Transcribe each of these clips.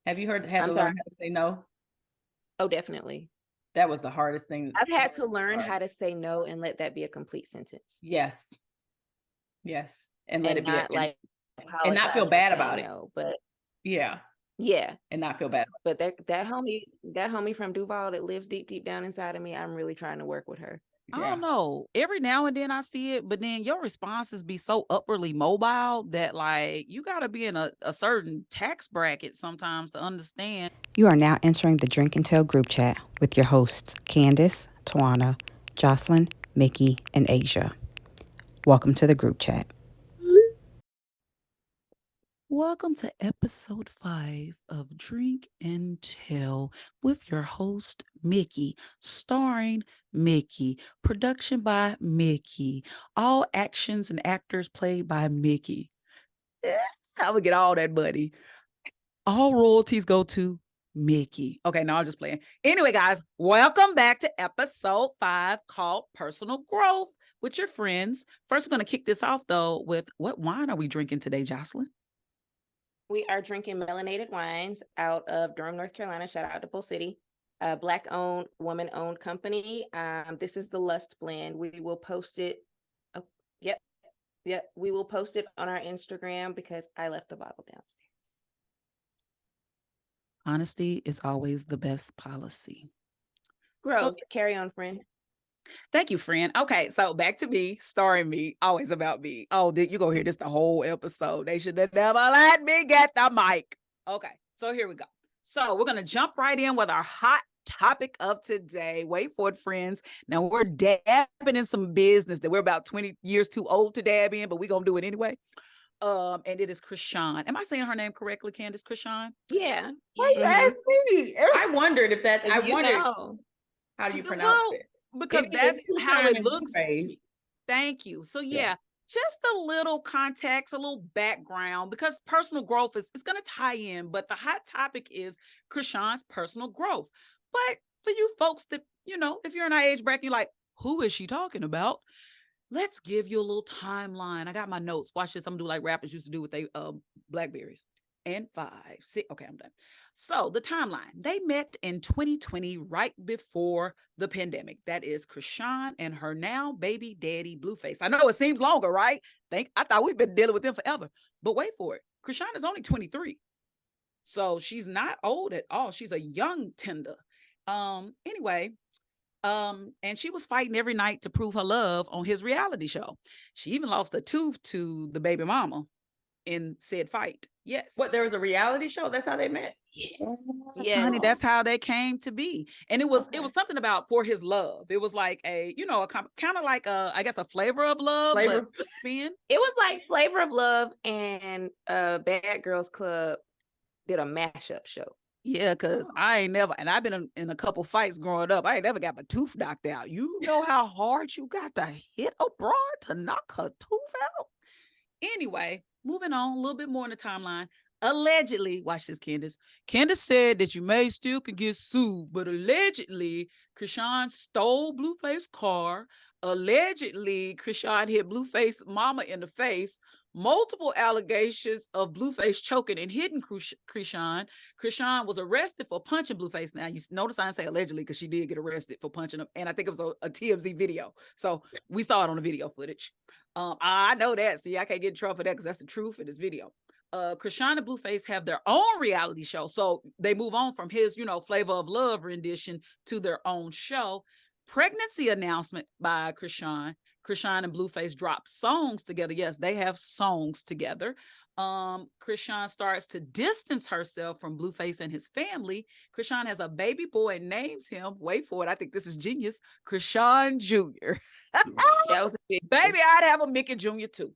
Have you had I'm to sorry. learn how to say no? Oh, definitely. That was the hardest thing. I've had to learn how to say no and let that be a complete sentence Yes. Yes. And let and it be, not like and not feel apologize for bad saying about it. no. But Yeah. yeah, And not feel bad. but that homie from Duval that lives deep, deep down inside of me, I'm really trying to work with her. I Yeah. don't know. Every now and then I see it, but then your responses be so upwardly mobile that like you got to be in a certain tax bracket sometimes to understand. You are now entering the Drink and Tell group chat with your hosts, Candice, Twana, Jocelyn, Micky, and Aja. Welcome to the group chat. Welcome to episode 5 of Drink and Tell with your host, Micky, starring Micky, production by Micky, all actions and actors played by Micky. I would get all that money. All royalties go to Micky. Okay, no, I'm just playing. Anyway, guys, welcome back to episode 5 called Personal Growth with your friends. First, we're going to kick this off, though, with what wine are we drinking today, Jocelyn? We are drinking melanated wines out of Durham, North Carolina. Shout out to Bull City. Black-owned, woman-owned company. This is the Lust blend. We will post it. Oh, yep. We will post it on our Instagram because I left the bottle downstairs. Honesty is always the best policy. Growth. Carry on, friend. Thank you, friend. Okay, so back to me, starring me, always about me. Oh, you're going to hear this the whole episode. They should have never let me get the mic. Okay, so here we go. So we're going to jump right in with our hot topic of today. Wait for it, friends. Now, we're dabbing in some business that we're about 20 years too old to dab in, but we're going to do it anyway. And it is Krishan. Am I saying her name correctly, Candice? Krishan? Yeah. Why you ask me? I wondered if that's, I wondered, how do you pronounce it? Because that's how it looks to me. Thank you. So yeah, just a little context, a little background, because personal growth is going to tie in, but the hot topic is Krishan's personal growth. But for you folks that, you know, if you're in our age bracket, you're like, who is she talking about? Let's give you a little timeline. I got my notes. Watch this. I'm gonna do like rappers used to do with their Blackberries. And 5, 6. Okay, I'm done. So the timeline. They met in 2020, right before the pandemic. That is Krishan and her now baby daddy Blueface. I know it seems longer, right? I thought we've been dealing with them forever. But wait for it. Krishan is only 23. So she's not old at all. She's a young tender. Anyway, and she was fighting every night to prove her love on his reality show. She even lost a tooth to the baby mama in said fight. Yes. What, there was a reality show? That's how they met? Yeah, honey, that's how they came to be. And it was something about For His Love. It was like a, you know, a kind of like I guess a Flavor of Love, but a spin. It was like Flavor of Love and Bad Girls Club did a mashup show. Yeah, because I ain't never, and I've been in a couple fights growing up. I ain't never got my tooth knocked out. You know how hard you got to hit a broad to knock her tooth out? Anyway, moving on a little bit more in the timeline. Allegedly, watch this, Candice. Candice said that you may still can get sued, but allegedly, Krishan stole Blueface's car. Allegedly, Krishan hit Blueface mama in the face. Multiple allegations of Blueface choking and hitting Krishan. Krishan was arrested for punching Blueface. Now, you notice I didn't say allegedly because she did get arrested for punching him. And I think it was a TMZ video. So we saw it on the video footage. I know that. See, I can't get in trouble for that because that's the truth in this video. Krishan and Blueface have their own reality show. So they move on from his, you know, Flavor of Love rendition to their own show. Pregnancy announcement by Krishan. Krishan and Blueface drop songs together. Yes, they have songs together. Krishan starts to distance herself from Blueface and his family. Krishan has a baby boy and names him, wait for it, I think this is genius, Krishan Jr. That was a big baby, I'd have a Micky Jr. too.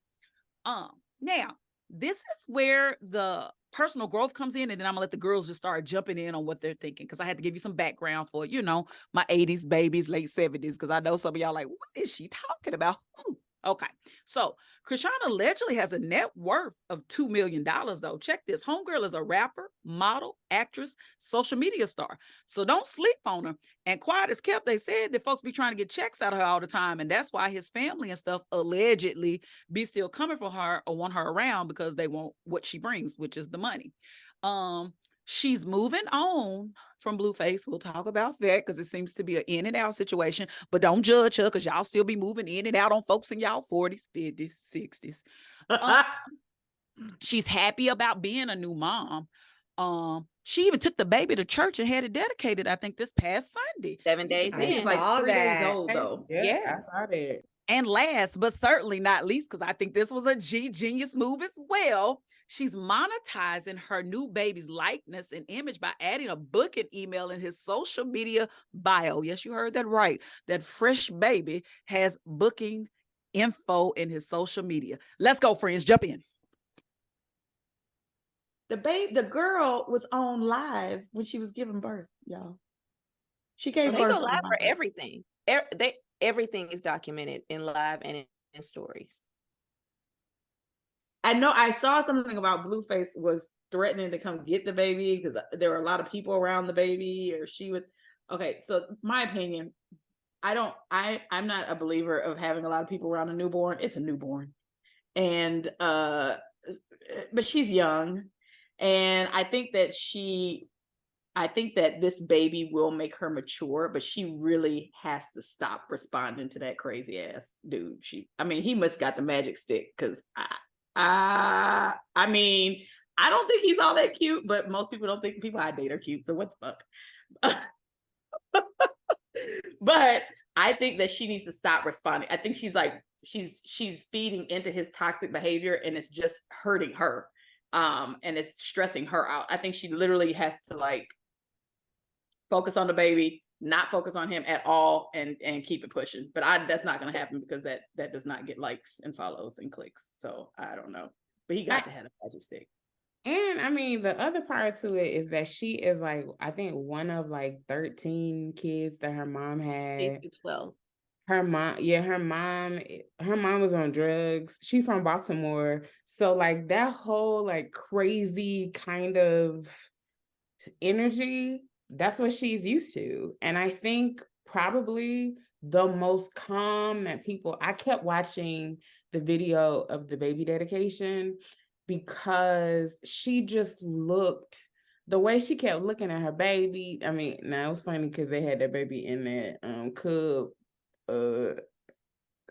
Now, this is where the personal growth comes in, and then I'm gonna let the girls just start jumping in on what they're thinking, because I had to give you some background for, you know, my 80s babies, late 70s, because I know some of y'all like, what is she talking about? Ooh. Okay, so Krishan allegedly has a net worth of $2 million, though. Check this. Homegirl is a rapper, model, actress, social media star. So don't sleep on her. And quiet as kept, they said that folks be trying to get checks out of her all the time. And that's why his family and stuff allegedly be still coming for her or want her around, because they want what she brings, which is the money. She's moving on from Blueface. We'll talk about that because it seems to be an in and out situation, but don't judge her because y'all still be moving in and out on folks in y'all 40s, 50s, 60s. She's happy about being a new mom. She even took the baby to church and had it dedicated, I think, this past Sunday. 7 days I think it's like 3 days old, though. Yes. I saw that. And last, but certainly not least, because I think this was a genius move as well, she's monetizing her new baby's likeness and image by adding a booking email in his social media bio. Yes, you heard that right. That fresh baby has booking info in his social media. Let's go, friends. Jump in. The girl was on live when she was giving birth, y'all. She gave birth. They go live for everything. Everything is documented in live and in stories. I know I saw something about Blueface was threatening to come get the baby because there were a lot of people around the baby, or she was okay. So my opinion, I'm not a believer of having a lot of people around a newborn. It's a newborn. And but she's young. And I think that this baby will make her mature, but she really has to stop responding to that crazy ass dude. He must got the magic stick because I don't think he's all that cute, but most people don't think people I date are cute. So what the fuck? But I think that she needs to stop responding. I think she's feeding into his toxic behavior, and it's just hurting her. And it's stressing her out. I think she literally has to focus on the baby, not focus on him at all, and keep it pushing. But that's not going to happen because that does not get likes and follows and clicks. So I don't know. But he got to have a magic stick. And the other part to it is that she is I think one of 13 kids that her mom had. 12. Her mom was on drugs. She's from Baltimore. So that whole crazy kind of energy, that's what she's used to. And I think probably the most calm that I kept watching the video of the baby dedication because she just looked, the way she kept looking at her baby. Now it was funny because they had that baby in that cub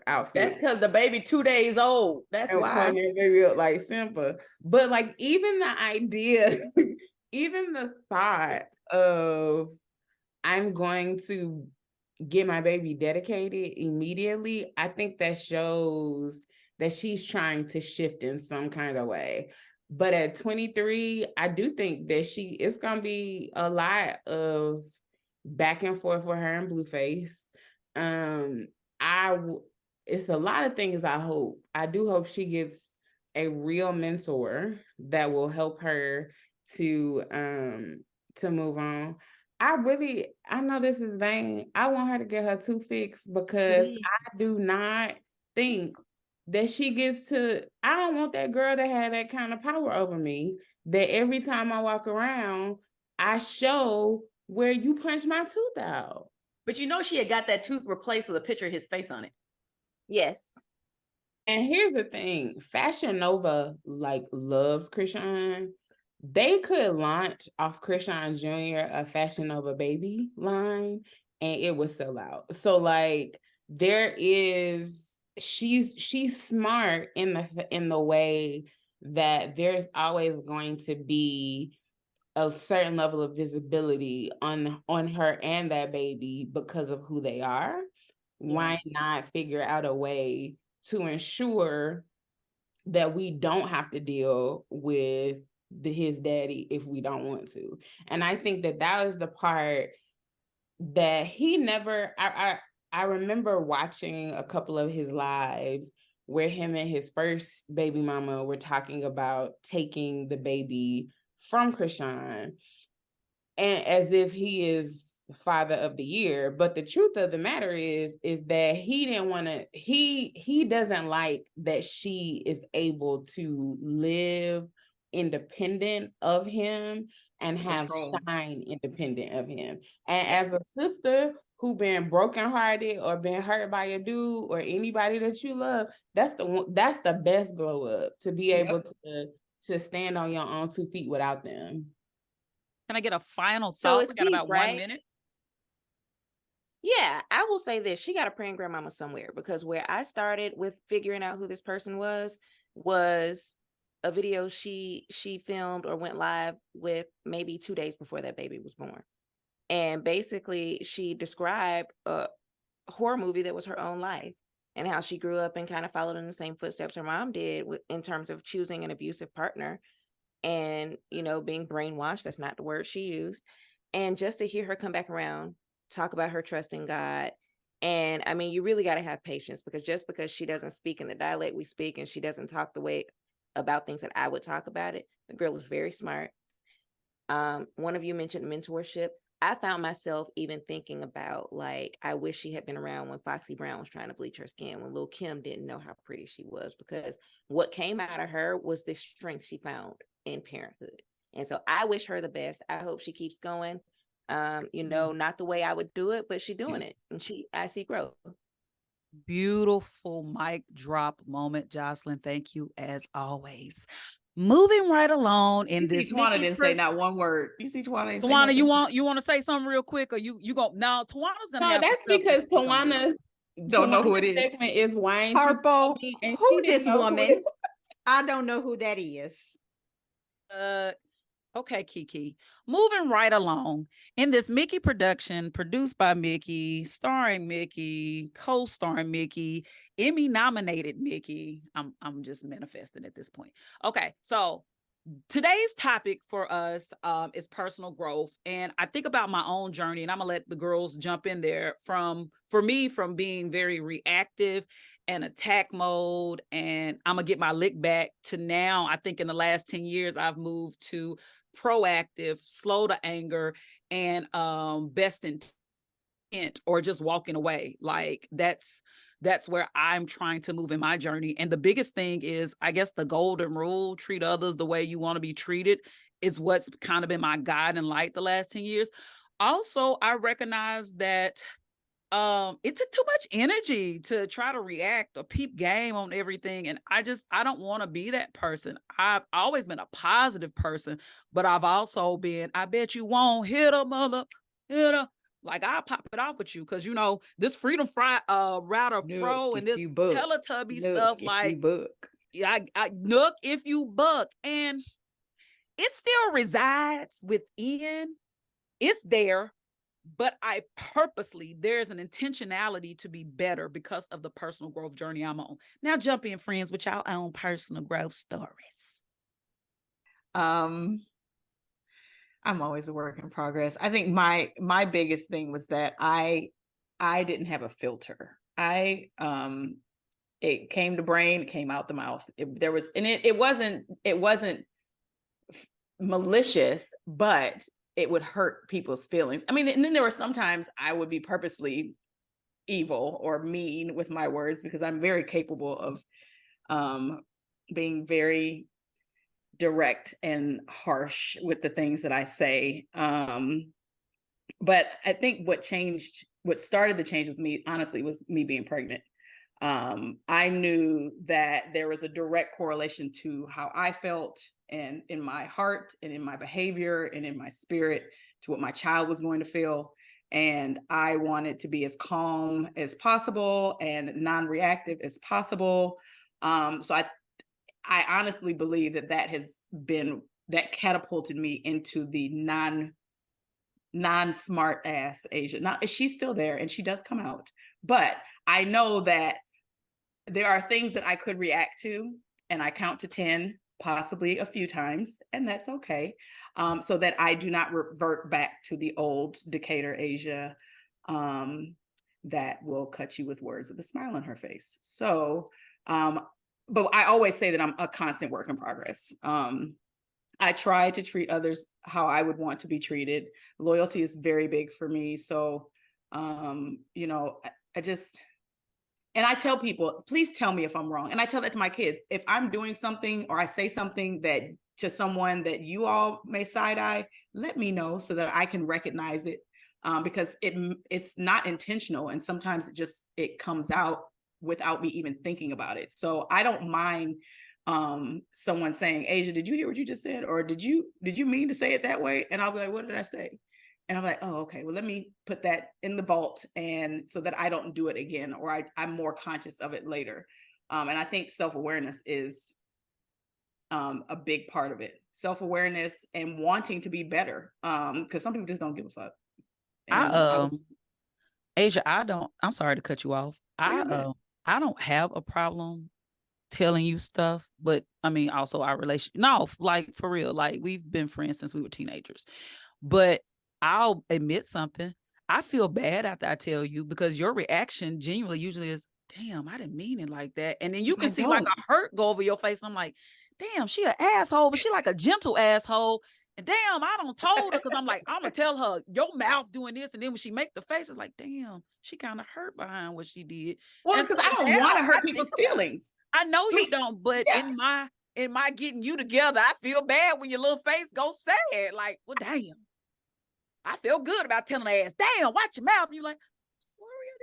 outfit. That's because the baby 2 days old. That's why that baby looked like Simba. But even the idea, even the thought of I'm going to get my baby dedicated immediately, I think that shows that she's trying to shift in some kind of way. But at 23, I do think that it's gonna be a lot of back and forth with her and Blueface. It's a lot of things. I do hope she gets a real mentor that will help her to move on. I know this is vain. I want her to get her tooth fixed because I do not think that she gets to, I don't want that girl to have that kind of power over me, that every time I walk around, I show where you punched my tooth out. But she had got that tooth replaced with a picture of his face on it. Yes. And here's the thing, Fashion Nova loves Krishan. They could launch off Krishan Jr. a Fashion Nova baby line and it would sell out. So she's smart in the way that there's always going to be a certain level of visibility on her and that baby because of who they are. Yeah. Why not figure out a way to ensure that we don't have to deal with his daddy if we don't want to? And I think that was the part that he never, I remember watching a couple of his lives where him and his first baby mama were talking about taking the baby from Krishan, and as if he is father of the year. But the truth of the matter is that he didn't want to, he doesn't like that she is able to live independent of him and have shine independent of him. And as a sister who been brokenhearted or been hurt by a dude or anybody that you love, that's the best glow up, to be able to stand on your own 2 feet without them. Can I get a final So thought? it's We got deep, about 1 right? minute. Yeah, I will say this. She got a praying grandmama somewhere, because where I started with figuring out who this person was a video she filmed or went live with maybe 2 days before that baby was born. And basically she described a horror movie that was her own life, and how she grew up and kind of followed in the same footsteps her mom did in terms of choosing an abusive partner and, being brainwashed. That's not the word she used. And just to hear her come back around, talk about her trust in God. And I mean, you really got to have patience, because just because she doesn't speak in the dialect we speak, and she doesn't talk the way about things that I would talk about it, the girl is very smart. One of you mentioned mentorship. I found myself even thinking about, like, I wish she had been around when Foxy Brown was trying to bleach her skin, when Lil' Kim didn't know how pretty she was, because what came out of her was this strength she found in parenthood. And so I wish her the best. I hope she keeps going. Not the way I would do it, but she's doing it, and I see growth. Beautiful mic drop moment, Jocelyn. Thank you as always. Moving right along in this. Twana didn't say not one word. You see Twana didn't say Twana, nothing. you want to say something real quick, or you go now? Tawana's gonna No, have that's some stuff to because speak on this. Don't know who it is. Segment is wine. Purple. And Who she this didn't know who woman? it- I don't know who that is. Okay, Kiki. Moving right along in this Micky production, produced by Micky, starring Micky, co-starring Micky, Emmy-nominated Micky. I'm just manifesting at this point. Okay, so today's topic for us is personal growth, and I think about my own journey, and I'm gonna let the girls jump in there. From being very reactive and attack mode, and I'm gonna get my lick back, to now I think in the last 10 years I've moved to proactive, slow to anger, and best intent, or just walking away. Like that's where I'm trying to move in my journey. And the biggest thing is, I guess, the golden rule: treat others the way you want to be treated, is what's kind of been my guide and light the last 10 years. Also, I recognize that it took too much energy to try to react or peep game on everything, and I don't want to be that person. I've always been a positive person, but I've also been, I bet you won't hit a mother, hit a, like, I'll pop it off with you, because this freedom fry router fro and this Teletubby stuff, like, yeah, I nook if you buck, and it still resides within. It's there, but I purposely, there's an intentionality to be better because of the personal growth journey I'm on. Now jump in, friends, with y'all own personal growth stories. I'm always a work in progress. I think my biggest thing was that I didn't have a filter. It came to brain, it came out the mouth. It wasn't malicious, but it would hurt people's feelings. I mean, and then there were sometimes I would be purposely evil or mean with my words, because I'm very capable of being very direct and harsh with the things that I say. But I think what started the change with me, honestly, was me being pregnant. I knew that there was a direct correlation to how I felt, and in my heart and in my behavior and in my spirit, to what my child was going to feel. And I wanted to be as calm as possible and non-reactive as possible. So I honestly believe that catapulted me into the non-smart ass Aja. Now, she's still there and she does come out, but I know that there are things that I could react to, and I count to 10, possibly a few times, and that's okay. So that I do not revert back to the old Decatur Aja that will cut you with words with a smile on her face. So, but I always say that I'm a constant work in progress. I try to treat others how I would want to be treated. Loyalty is very big for me. So, and I tell people, please tell me if I'm wrong. And I tell that to my kids. If I'm doing something or I say something that to someone that you all may side eye, let me know so that I can recognize it, because it's not intentional. And sometimes it comes out without me even thinking about it. So I don't mind someone saying, Aja, did you hear what you just said? Or did you mean to say it that way? And I'll be like, what did I say? And I'm like, oh, okay, well, let me put that in the vault, and so that I don't do it again, or I'm more conscious of it later. And I think self-awareness is a big part of it. Self-awareness and wanting to be better. Because some people just don't give a fuck. And Aja, I'm sorry to cut you off. I don't have a problem telling you stuff, but I mean, also our relationship. No, like for real, like we've been friends since we were teenagers. But I'll admit something. I feel bad after I tell you, because your reaction genuinely usually is, damn, I didn't mean it like that. And then you can see like a hurt go over your face. I'm like, damn, she an asshole, but she like a gentle asshole. And damn, I don't told her, because I'm like, I'm gonna tell her your mouth doing this. And then when she make the face, it's like, damn, she kind of hurt behind what she did. Well, because I don't want to hurt people's feelings. I know you don't, but in my getting you together, I feel bad when your little face goes sad. Like, well, damn. I feel good about telling her ass, damn, watch your mouth. And you're like, sorry, I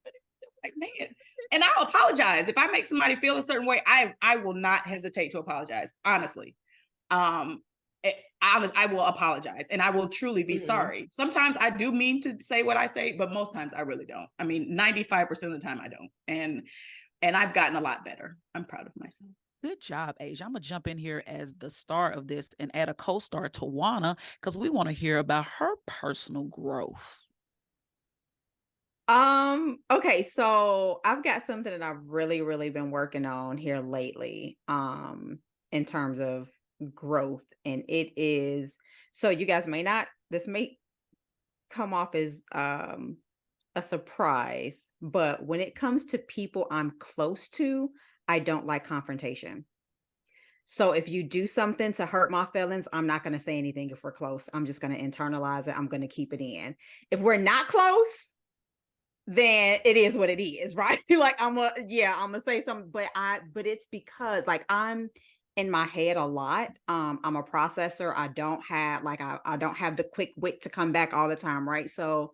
didn't. Like, man. And I'll apologize. If I make somebody feel a certain way, I will not hesitate to apologize. Honestly. I will apologize, and I will truly be sorry. Sometimes I do mean to say what I say, but most times I really don't. I mean, 95% of the time I don't. And I've gotten a lot better. I'm proud of myself. Good job, Aja. I'm going to jump in here as the star of this and add a co-star, Twana, because we want to hear about her personal growth. Okay, so I've got something that I've really, really been working on here lately, in terms of growth. And it is, so you guys this may come off as a surprise, but when it comes to people I'm close to, I don't like confrontation. So if you do something to hurt my feelings, I'm not going to say anything if we're close. I'm just going to internalize it. I'm going to keep it in. If we're not close, then it is what it is, right? Like I'm gonna say something, but it's because like I'm in my head a lot. I'm a processor. I don't have the quick wit to come back all the time, right? So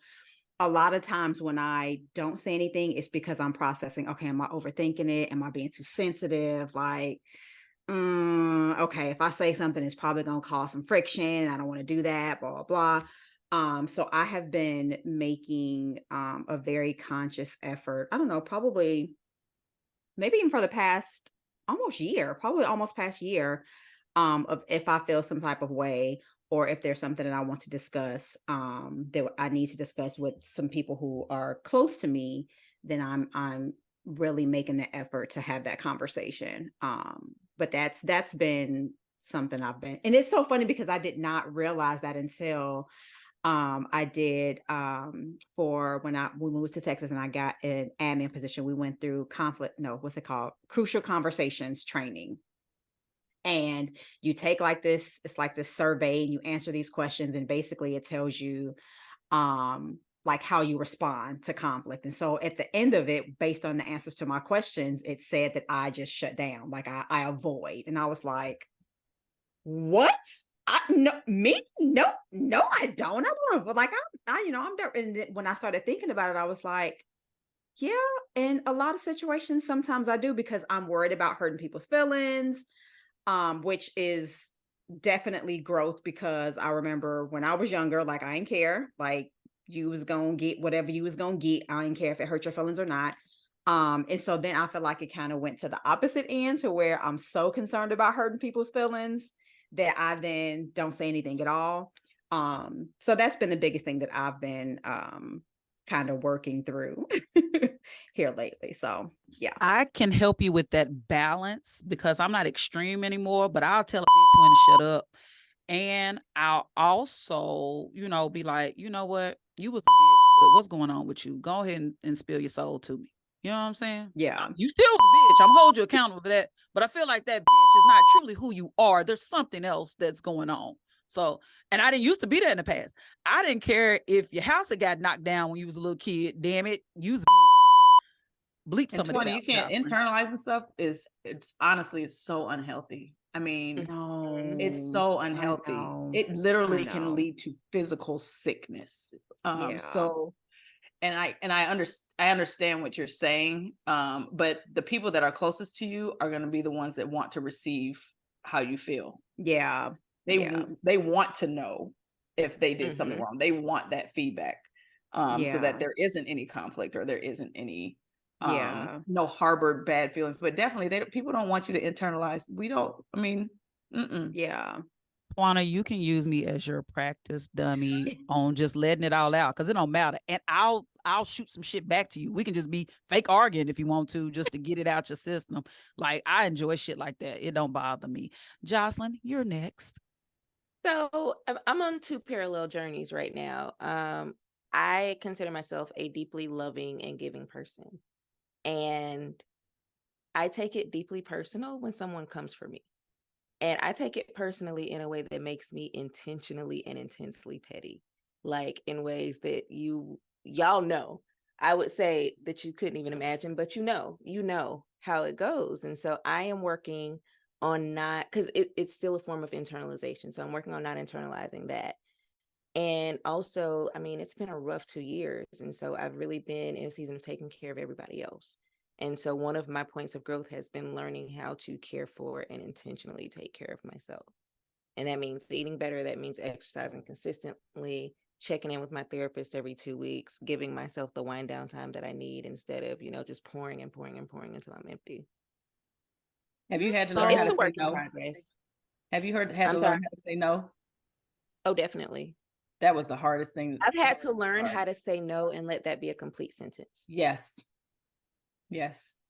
a lot of times when I don't say anything, it's because I'm processing. Okay, am I overthinking it? Am I being too sensitive? Like, okay, if I say something, it's probably gonna cause some friction. I don't want to do that, blah, blah, blah. So I have been making a very conscious effort. I don't know, probably maybe even for the past almost past year, of if I feel some type of way, or if there's something that I want to discuss, that I need to discuss with some people who are close to me, then I'm really making the effort to have that conversation. But that's been something and it's so funny because I did not realize that until I did for when we moved to Texas and I got an admin position. We went through crucial conversations training. And you take it's like this survey, and you answer these questions, and basically it tells you like how you respond to conflict. And so at the end of it, based on the answers to my questions, it said that I just shut down, like I avoid. And I was like, what? No, I don't. I'm there. And when I started thinking about it, I was like, yeah, in a lot of situations, sometimes I do, because I'm worried about hurting people's feelings. Which is definitely growth, because I remember when I was younger, like I didn't care, like you was gonna get whatever you was gonna get. I didn't care if it hurt your feelings or not. And so then I feel like it kind of went to the opposite end, to where I'm so concerned about hurting people's feelings that I then don't say anything at all. So that's been the biggest thing that I've been kind of working through here lately. So yeah, I can help you with that balance, because I'm not extreme anymore, but I'll tell a bitch when to shut up. And I'll also, be like, you know what, you was a bitch, but what's going on with you? Go ahead and spill your soul to me. You know what I'm saying? Yeah. You still was a bitch. I'm hold you accountable for that. But I feel like that bitch is not truly who you are. There's something else that's going on. So, and I didn't used to be that in the past. I didn't care if your house had got knocked down when you was a little kid. Damn it, you was a bitch. Bleep some of that. You can't internalize and stuff. It's honestly, it's so unhealthy. I mean, it's so unhealthy. It literally can lead to physical sickness. So, I understand what you're saying. But the people that are closest to you are going to be the ones that want to receive how you feel. Yeah. They want to know if they did something Mhm. wrong. They want that feedback. So Yeah. that there isn't any conflict or there isn't any Yeah. no harbored bad feelings. But definitely people don't want you to internalize. Yeah. Twana, you can use me as your practice dummy on just letting it all out, because it don't matter. And I'll shoot some shit back to you. We can just be fake arguing if you want to, just to get it out your system. Like, I enjoy shit like that. It don't bother me. Jocelyn, you're next. So I'm on two parallel journeys right now. I consider myself a deeply loving and giving person. And I take it deeply personal when someone comes for me. And I take it personally in a way that makes me intentionally and intensely petty, like in ways that y'all know. I would say that you couldn't even imagine, but you know how it goes. And so I am working on not, because it's still a form of internalization. So I'm working on not internalizing that. And also, I mean, it's been a rough 2 years. And so I've really been in a season of taking care of everybody else. And so one of my points of growth has been learning how to care for and intentionally take care of myself. And that means eating better. That means exercising consistently, checking in with my therapist every 2 weeks, giving myself the wind down time that I need instead of, just pouring and pouring and pouring until I'm empty. Have you had to So learn how it's to a say work in no? progress. Have you had I'm to sorry. learn how to say no? Oh, definitely. That was the hardest thing. I've had to learn how to say no and let that be a complete sentence. Yes.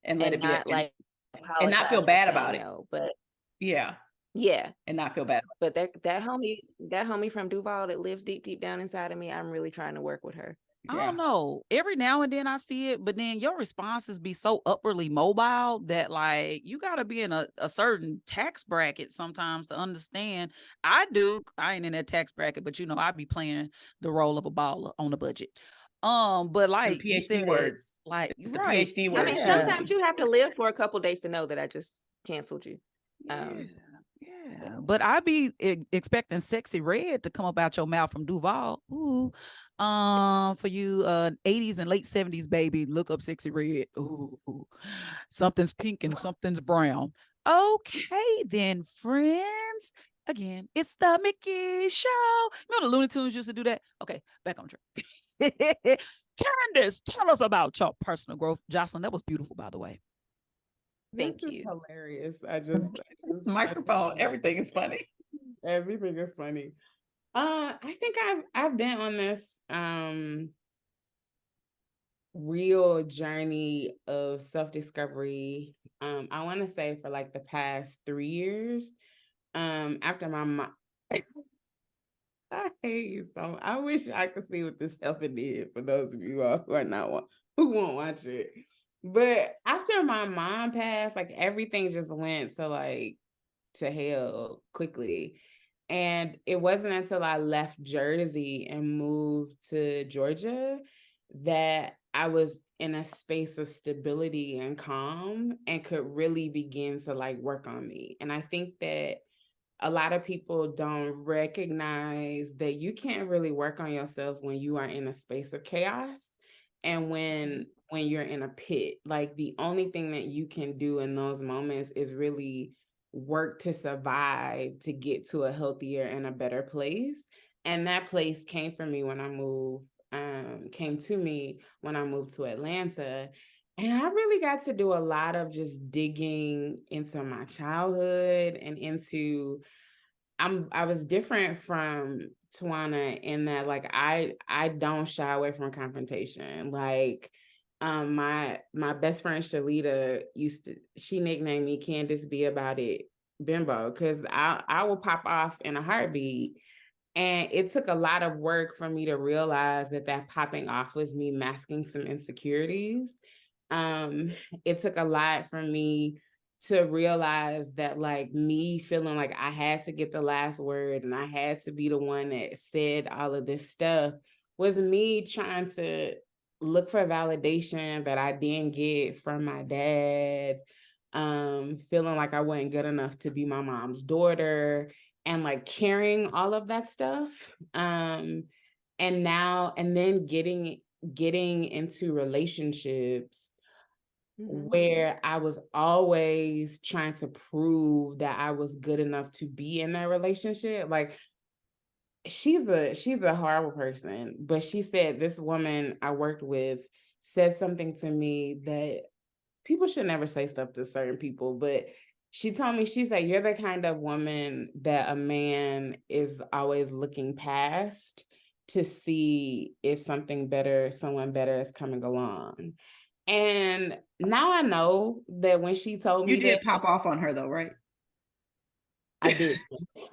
And let And it be not like and not feel apologize for bad saying about it. no, but Yeah. yeah. And not feel bad. But that homie from Duval that lives deep down inside of me, I'm really trying to work with her. I don't know. Every now and then I see it, but then your responses be so upwardly mobile that, like, you got to be in a certain tax bracket sometimes to understand. I ain't in that tax bracket, but I be playing the role of a baller on a budget. But like The you PhD said, words. like, It's the right. PhD I mean, words. sometimes you have to live for a couple days to know that I just canceled you. Yeah, but I be expecting Sexy Red to come up out your mouth from Duval. Ooh, for you, 80s and late 70s baby, look up Sexy Red. Ooh, something's pink and something's brown. Okay, then, friends. Again, it's the Micky Show. You know the Looney Tunes used to do that. Okay, back on track. Candice, tell us about your personal growth. Jocelyn, that was beautiful, by the way. Thank This is you. hilarious. I just Microphone, everything is funny. Everything is funny. I think I've been on this real journey of self-discovery. I want to say for like the past 3 years. After my mom, I hate you so. I wish I could see what this helping did for those of you all who won't watch it. But after my mom passed, like everything just went to hell quickly. And it wasn't until I left Jersey and moved to Georgia that I was in a space of stability and calm and could really begin to work on me. And I think that a lot of people don't recognize that you can't really work on yourself when you are in a space of chaos and when you're in a pit. Like, the only thing that you can do in those moments is really work to survive, to get to a healthier and a better place. And that place came to me when I moved to Atlanta. And I really got to do a lot of just digging into my childhood and into I was different from Twana in that I don't shy away from confrontation. My best friend Shalita she nicknamed me Candice Be About It Bimbo, because I will pop off in a heartbeat. And it took a lot of work for me to realize that popping off was me masking some insecurities. It took a lot for me to realize that me feeling like I had to get the last word and I had to be the one that said all of this stuff was me trying to look for validation that I didn't get from my dad, feeling like I wasn't good enough to be my mom's daughter, and carrying all of that stuff. And then getting getting into relationships Mhm. where I was always trying to prove that I was good enough to be in that relationship. Like, she's a horrible person, but she said this woman I worked with said something to me that people should never say stuff to certain people, but she told me, she said, you're the kind of woman that a man is always looking past to see if someone better is coming along. And now I know that when she told You me did that, pop off on her though, right? I did.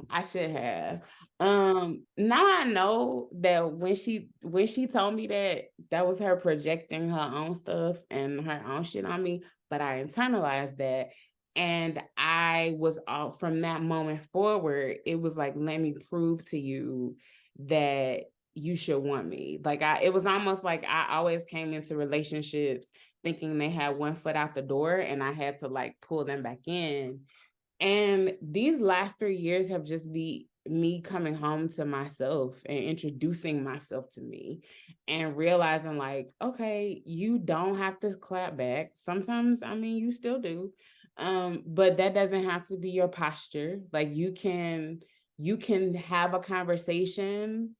I should have. Now I know that when she told me that, that was her projecting her own stuff and her own shit on me, but I internalized that. And I was all from that moment forward, it was like, let me prove to you that you should want me. Like, it was almost like I always came into relationships thinking they had one foot out the door and I had to like pull them back in. And these last 3 years have just been me coming home to myself and introducing myself to me and realizing like, okay, you don't have to clap back. Sometimes, I mean, you still do. But that doesn't have to be your posture. Like, you can have a conversation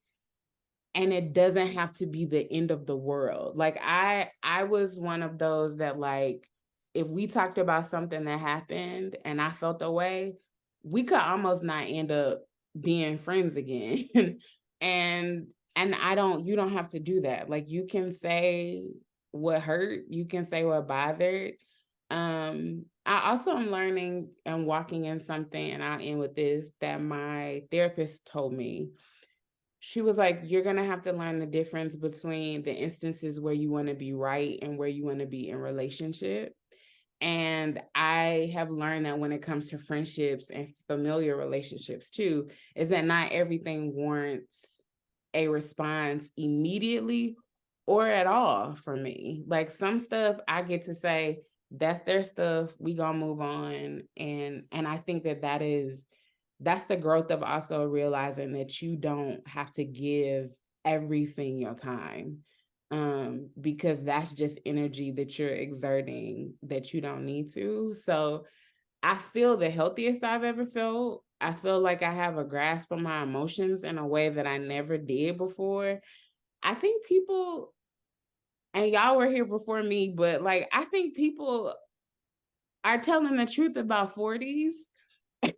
and it doesn't have to be the end of the world. Like, I was one of those that, like, if we talked about something that happened and I felt a way, we could almost not end up being friends again. and you don't have to do that. Like, you can say what hurt, you can say what bothered. I also am learning and walking in something, and I'll end with this, that my therapist told me. She was like, you're going to have to learn the difference between the instances where you want to be right and where you want to be in relationship. And I have learned that when it comes to friendships and familiar relationships too, is that not everything warrants a response immediately or at all for me. Like, some stuff I get to say, that's their stuff, we gonna move on. And I think that's the growth of also realizing that you don't have to give everything your time, because that's just energy that you're exerting that you don't need to. So I feel the healthiest I've ever felt. I feel like I have a grasp on my emotions in a way that I never did before. I think people, and y'all were here before me, but like, I think people are telling the truth about 40s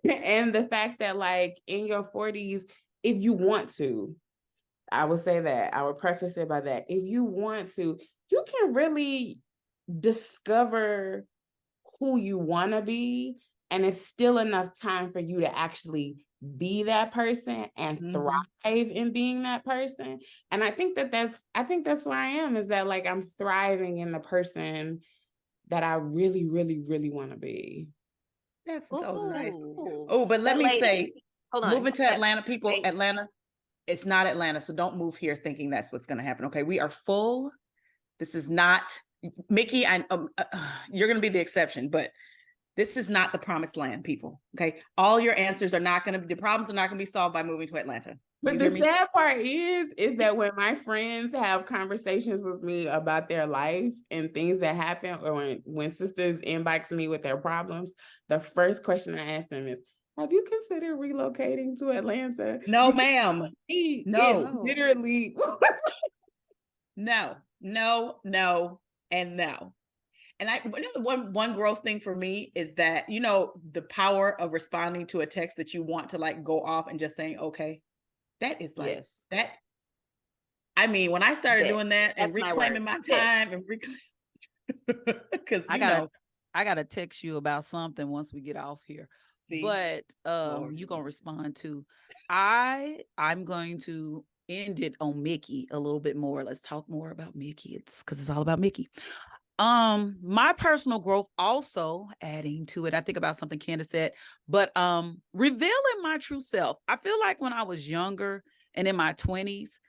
and the fact that, like, in your 40s, if you want to, I would say that, I would preface it by that, if you want to, you can really discover who you want to be, and it's still enough time for you to actually be that person and thrive in being that person. And I think that's where I am, is that, like, I'm thriving in the person that I really, really, really want to be. That's totally nice. Ooh. Oh, but let But me lady, say, hold on. moving to Atlanta, people, wait. Atlanta, it's not Atlanta. So don't move here thinking that's what's going to happen. Okay. We are full. This is not Mickey. You're going to be the exception, but this is not the promised land, people. Okay. All your answers are not going to be, the problems are not going to be solved by moving to Atlanta. But the sad part is that when my friends have conversations with me about their life and things that happen, or when sisters inbox me with their problems, the first question I ask them is, have you considered relocating to Atlanta? No, ma'am. No. Literally. No, and no. And one growth thing for me is that, you know, the power of responding to a text that you want to, like, go off and just saying, okay, that is like that. I mean, when I started doing that and reclaiming my time and because I gotta text you about something once we get off here. But you gonna respond to, I'm going to end it on Micky a little bit more. Let's talk more about Micky. It's because it's all about Micky. My personal growth, also adding to it, I think about something Candice said, but revealing my true self. I feel like when I was younger and in my 20s,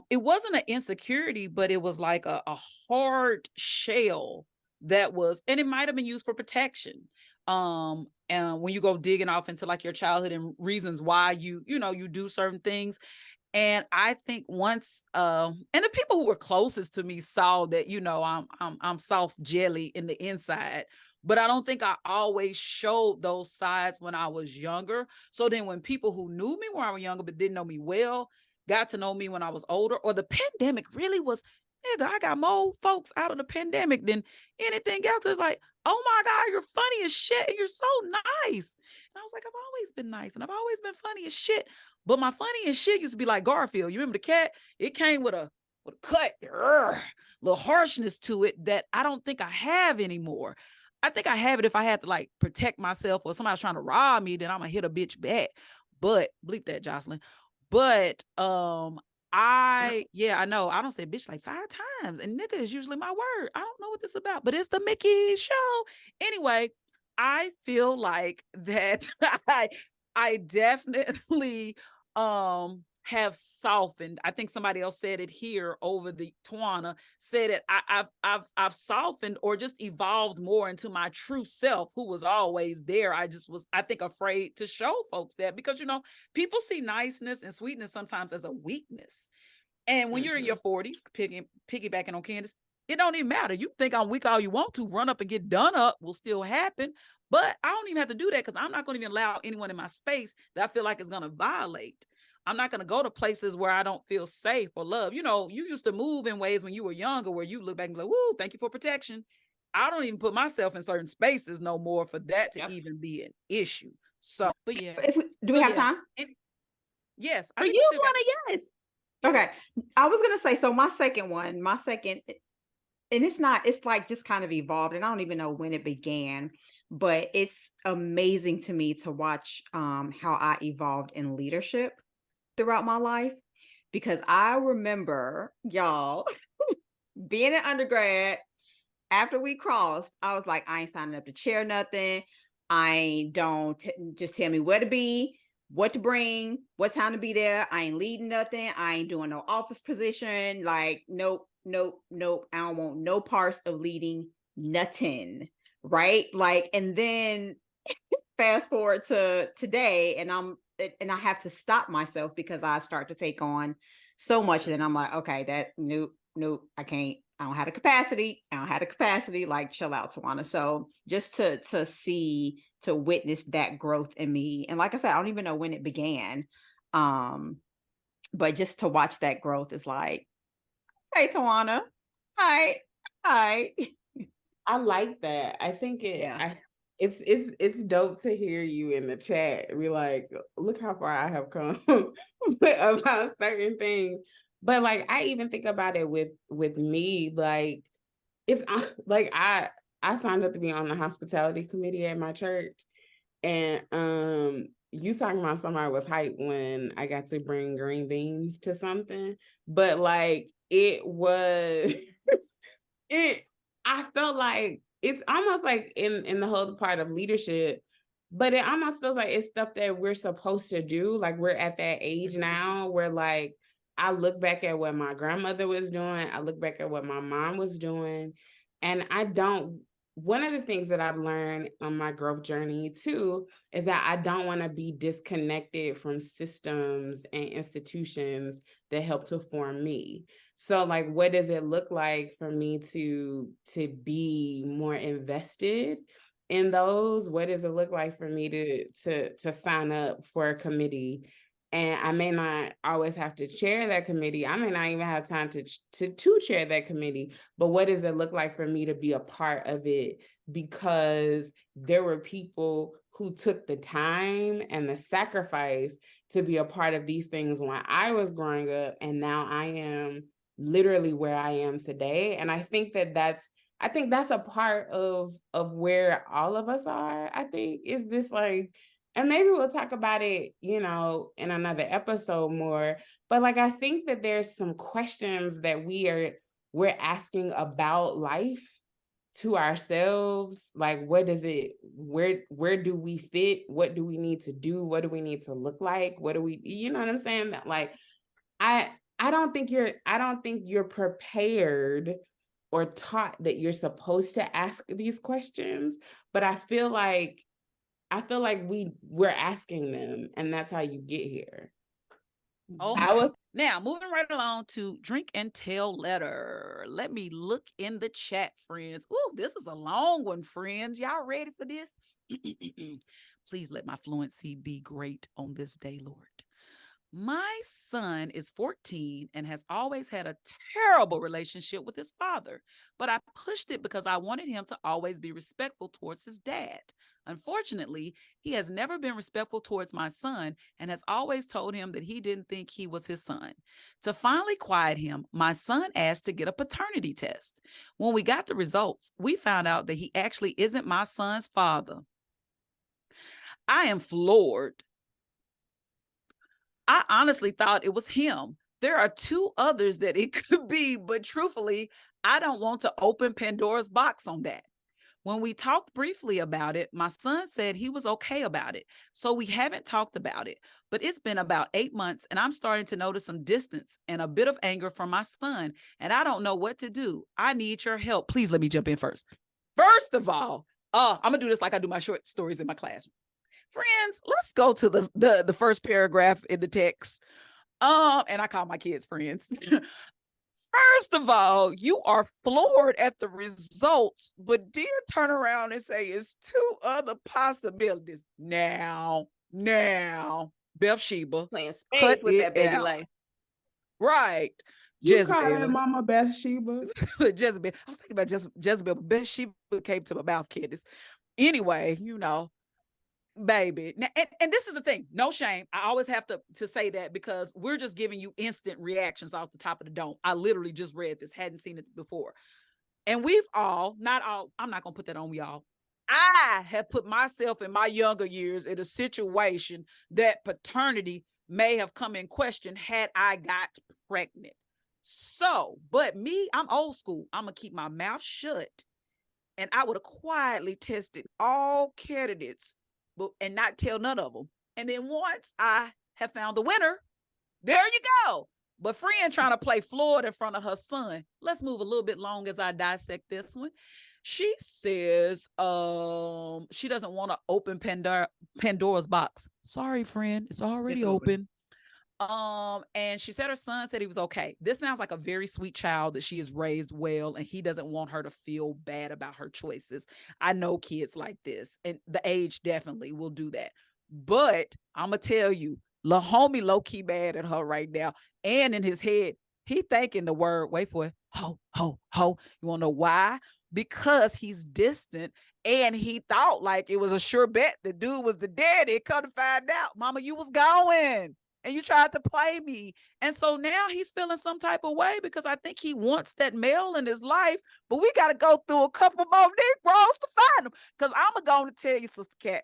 it wasn't an insecurity, but it was like a hard shell that was, and it might have been used for protection. And when you go digging off into like your childhood and reasons why you do certain things, And I think once and the people who were closest to me saw that, you know, I'm soft jelly in the inside, but I don't think I always showed those sides when I was younger. So then when people who knew me when I was younger but didn't know me well got to know me when I was older, or the pandemic really was, nigga, I got more folks out of the pandemic than anything else. It's like, oh my God, you're funny as shit and you're so nice. And I was like, I've always been nice and I've always been funny as shit. But my funny as shit used to be like Garfield. You remember the cat? It came with a cut, little harshness to it that I don't think I have anymore. I think I have it if I had to like protect myself or somebody's trying to rob me, then I'm gonna hit a bitch back. But bleep that, Jocelyn. But I know I don't say bitch like 5 times, and nigga is usually my word. I don't know what this is about, but it's the Micky Show. Anyway, I feel like that I definitely have softened. I think somebody else said it here over the Twana, said it. I've softened or just evolved more into my true self, who was always there. I just was, I think, afraid to show folks that, because, you know, people see niceness and sweetness sometimes as a weakness. And when you're in your 40s, piggybacking on Candice, it don't even matter. You think I'm weak all you want to, run up and get done up will still happen. But I don't even have to do that, because I'm not going to even allow anyone in my space that I feel like is going to violate. I'm not going to go to places where I don't feel safe or love. You know, you used to move in ways when you were younger where you look back and be like, woo, thank you for protection. I don't even put myself in certain spaces no more for that to even be an issue. So, but yeah. Do we have time? Yes. For you, Twana, yes. Okay. I was going to say, so my second, and it's like just kind of evolved, and I don't even know when it began, but it's amazing to me to watch how I evolved in leadership throughout my life, because I remember, y'all, being an undergrad, after we crossed, I was like, I ain't signing up to chair nothing. Just tell me where to be, what to bring, what time to be there. I ain't leading nothing. I ain't doing no office position. Like, nope. I don't want no parts of leading nothing. Right. Like, and then fast forward to today, and I have to stop myself because I start to take on so much. And then I'm like, okay, nope, I can't. I don't have the capacity. Like, chill out, Twana. So just to witness that growth in me, and like I said, I don't even know when it began, but just to watch that growth is like, hey, Twana, hi. I like that. I think it's dope to hear you in the chat. We're like, look how far I have come about certain things. But like, I even think about it with me, like, it's like I signed up to be on the hospitality committee at my church, and you talking about somebody was hyped when I got to bring green beans to something, but like it was I felt like it's almost like in the whole part of leadership, but it almost feels like it's stuff that we're supposed to do. Like, we're at that age now where, like, I look back at what my grandmother was doing, I look back at what my mom was doing, and one of the things that I've learned on my growth journey too is that I don't want to be disconnected from systems and institutions that help to form me. So like, what does it look like for me to be more invested in those? What does it look like for me to sign up for a committee? And I may not always have to chair that committee. I may not even have time to chair that committee. But what does it look like for me to be a part of it? Because there were people who took the time and the sacrifice to be a part of these things when I was growing up, and now I am literally where I am today. And I think that's a part of where all of us are. I think is this like, and maybe we'll talk about it, you know, in another episode more. But like, I think that there's some questions that we're asking about life to ourselves. Like, what does it, where do we fit? What do we need to do? What do we need to look like? What do we, you know what I'm saying? That like, I don't think you're prepared or taught that you're supposed to ask these questions, but I feel like we're asking them, and that's how you get here. Okay. Now, moving right along to drink and tell letter. Let me look in the chat, friends. Ooh, this is a long one, friends. Y'all ready for this? Please let my fluency be great on this day, Lord. My son is 14 and has always had a terrible relationship with his father, but I pushed it because I wanted him to always be respectful towards his dad. Unfortunately, he has never been respectful towards my son and has always told him that he didn't think he was his son. To finally quiet him, my son asked to get a paternity test. When we got the results, we found out that he actually isn't my son's father. I am floored. I honestly thought it was him. There are 2 others that it could be, but truthfully, I don't want to open Pandora's box on that. When we talked briefly about it, my son said he was okay about it. So we haven't talked about it, but it's been about 8 months and I'm starting to notice some distance and a bit of anger from my son. And I don't know what to do. I need your help. Please let me jump in first. First of all, I'm gonna do this like I do my short stories in my classroom. Friends, let's go to the first paragraph in the text. And I call my kids friends. First of all, you are floored at the results, but dear turn around and say it's 2 other possibilities. Now, Bathsheba, Playing cut spades with it that baby out. life. Right. You call Jezebel. her Mama Bathsheba. Jezebel. I was thinking about Jezebel, but Bathsheba came to my mouth, Candice. Anyway, baby. Now, and this is the thing, no shame. I always have to say that because we're just giving you instant reactions off the top of the dome. I literally just read this, hadn't seen it before. And we've all, not all, I'm not going to put that on y'all. I have put myself in my younger years in a situation that paternity may have come in question had I got pregnant. So, but me, I'm old school. I'm going to keep my mouth shut. And I would have quietly tested all candidates and not tell none of them. And then once I have found the winner, there you go. But friend trying to play Floyd in front of her son. Let's move a little bit long as I dissect this one. She says she doesn't want to open Pandora's box. Sorry, friend, it's already open. And she said her son said he was okay. This sounds like a very sweet child that she has raised well, and he doesn't want her to feel bad about her choices. I know kids like this, and the age definitely will do that. But I'm gonna tell you, La homie low-key mad at her right now. And in his head, he thinking the word, wait for it, ho, ho, ho. You wanna know why? Because he's distant and he thought like it was a sure bet the dude was the daddy. Come to find out, mama, you was going and you tried to play me. And so now he's feeling some type of way because I think he wants that male in his life, but we got to go through a couple more Negroes to find him. Because I'm going to tell you, Sister Cat,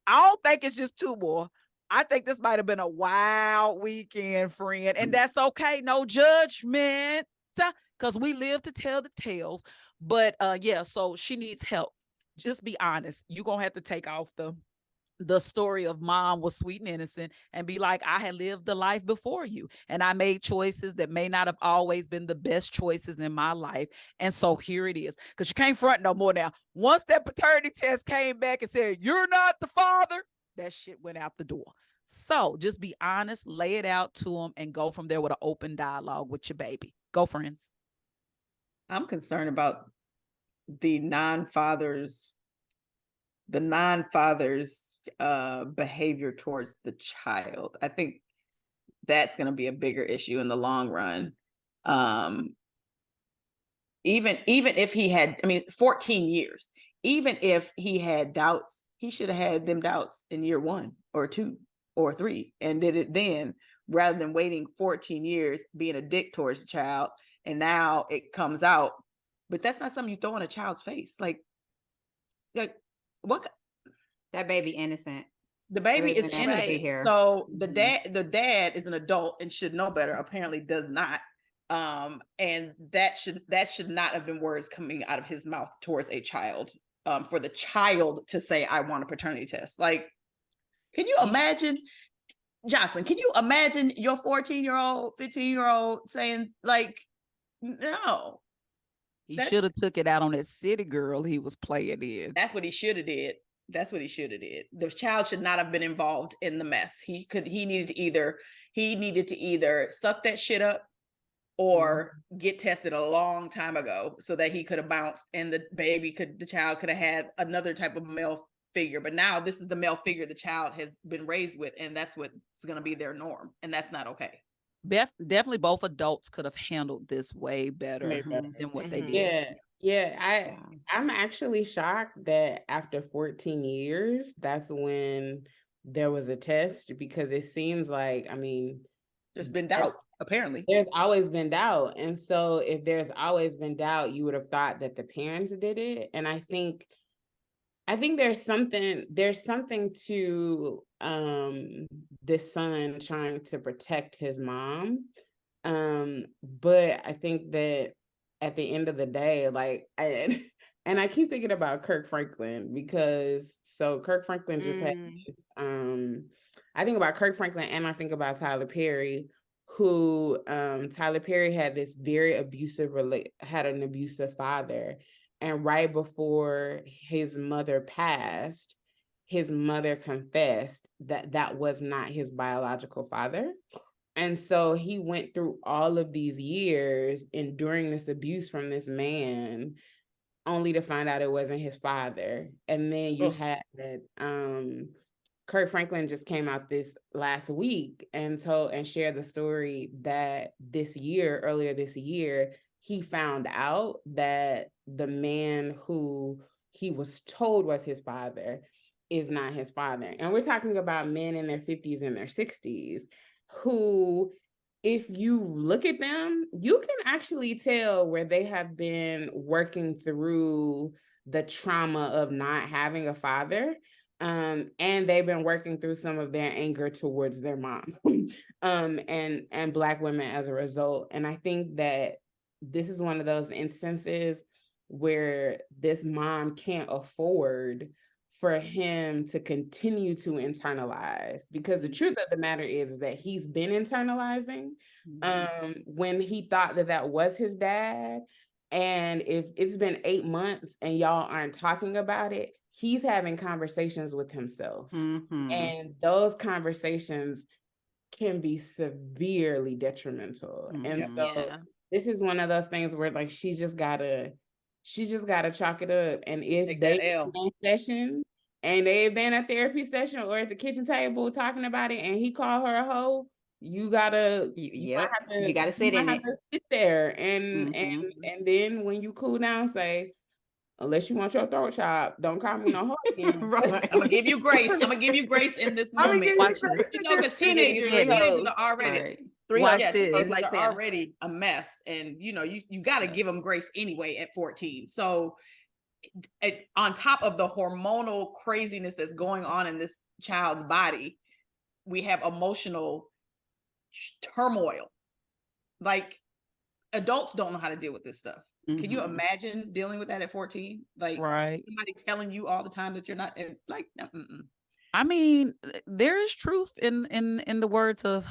I don't think it's just 2 more. I think this might have been a wild weekend, friend. And that's okay. No judgment, because we live to tell the tales. But yeah, so she needs help. Just be honest. You're going to have to take off the story of mom was sweet and innocent and be like, I had lived the life before you and I made choices that may not have always been the best choices in my life. And so here it is, because you can't front no more now. Once that paternity test came back and said, you're not the father, that shit went out the door. So just be honest, lay it out to them and go from there with an open dialogue with your baby. Go, friends. I'm concerned about the non-father's behavior towards the child. I think that's going to be a bigger issue in the long run. Even if he had, 14 years, even if he had doubts, he should have had them doubts in year 1 or 2 or 3 and did it then, rather than waiting 14 years, being a dick towards the child. And now it comes out, but that's not something you throw in a child's face. Like what? That baby innocent. The baby is innocent. innocent. Here. So the dad is an adult and should know better. Apparently does not. And that should not have been words coming out of his mouth towards a child. For the child to say, I want a paternity test. Like, can you imagine, Jocelyn, can you imagine your 14-year-old, 15-year-old saying, like, no? He should have took it out on that city girl he was playing in. That's what he should have did. That's what he should have did. The child should not have been involved in the mess. He needed to either suck that shit up or get tested a long time ago so that he could have bounced and the child could have had another type of male figure. But now this is the male figure the child has been raised with, and that's what's going to be their norm, and that's not okay. Definitely both adults could have handled this way better than what they did. I'm actually shocked that after 14 years, that's when there was a test, because it seems like, I mean, there's been doubt. Apparently there's always been doubt. And so if there's always been doubt, you would have thought that the parents did it. And I think there's something to this son trying to protect his mom. But I think that at the end of the day, like, and I keep thinking about Kirk Franklin, because Kirk Franklin just had this, I think about Kirk Franklin and I think about Tyler Perry, who Tyler Perry had this very had an abusive father. And right before his mother passed, his mother confessed that that was not his biological father. And so he went through all of these years enduring this abuse from this man, only to find out it wasn't his father. And then you had that Kirk Franklin just came out this last week and shared the story that earlier this year, he found out that the man who he was told was his father is not his father. And we're talking about men in their 50s and their 60s who, if you look at them, you can actually tell where they have been working through the trauma of not having a father. And they've been working through some of their anger towards their mom and Black women as a result. And I think that this is one of those instances where this mom can't afford for him to continue to internalize, because the truth of the matter is that he's been internalizing when he thought that was his dad. And if it's been 8 months and y'all aren't talking about it, he's having conversations with himself. And those conversations can be severely detrimental. And so this is one of those things where, like, she just gotta chalk it up. And if they in session and they've been a therapy session or at the kitchen table talking about it and he called her a hoe, you gotta sit there and then when you cool down, say, unless you want your throat chopped, don't call me no hoe again. Right. I'm gonna give you grace. in this moment. Because teenagers are already already a mess, and you got to give them grace anyway at 14. So on top of the hormonal craziness that's going on in this child's body, we have emotional turmoil. Like, adults don't know how to deal with this stuff. Can you imagine dealing with that at 14? Like, somebody telling you all the time that you're not like. I mean, there is truth in the words of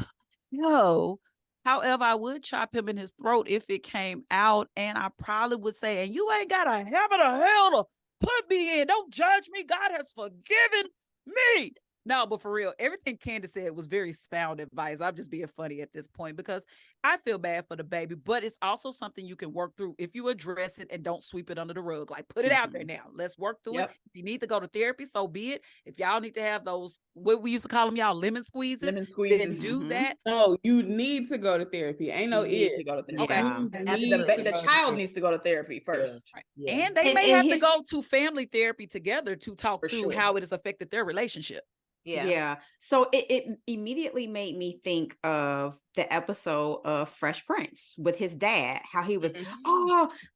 yo. However, I would chop him in his throat if it came out, and I probably would say, and you ain't got a heaven or hell to put me in. Don't judge me. God has forgiven me. No, but for real, everything Candice said was very sound advice. I'm just being funny at this point because I feel bad for the baby, but it's also something you can work through if you address it and don't sweep it under the rug. Like, put it out there now. Let's work through it. If you need to go to therapy, so be it. If y'all need to have those, what we used to call them, y'all, lemon squeezes, then do that. No, you need to go to therapy. Ain't no need to go to therapy. Okay. The child needs to go to therapy first. And they may have to go to family therapy together to talk through how it has affected their relationship. So it immediately made me think of the episode of Fresh Prince with his dad, how he was,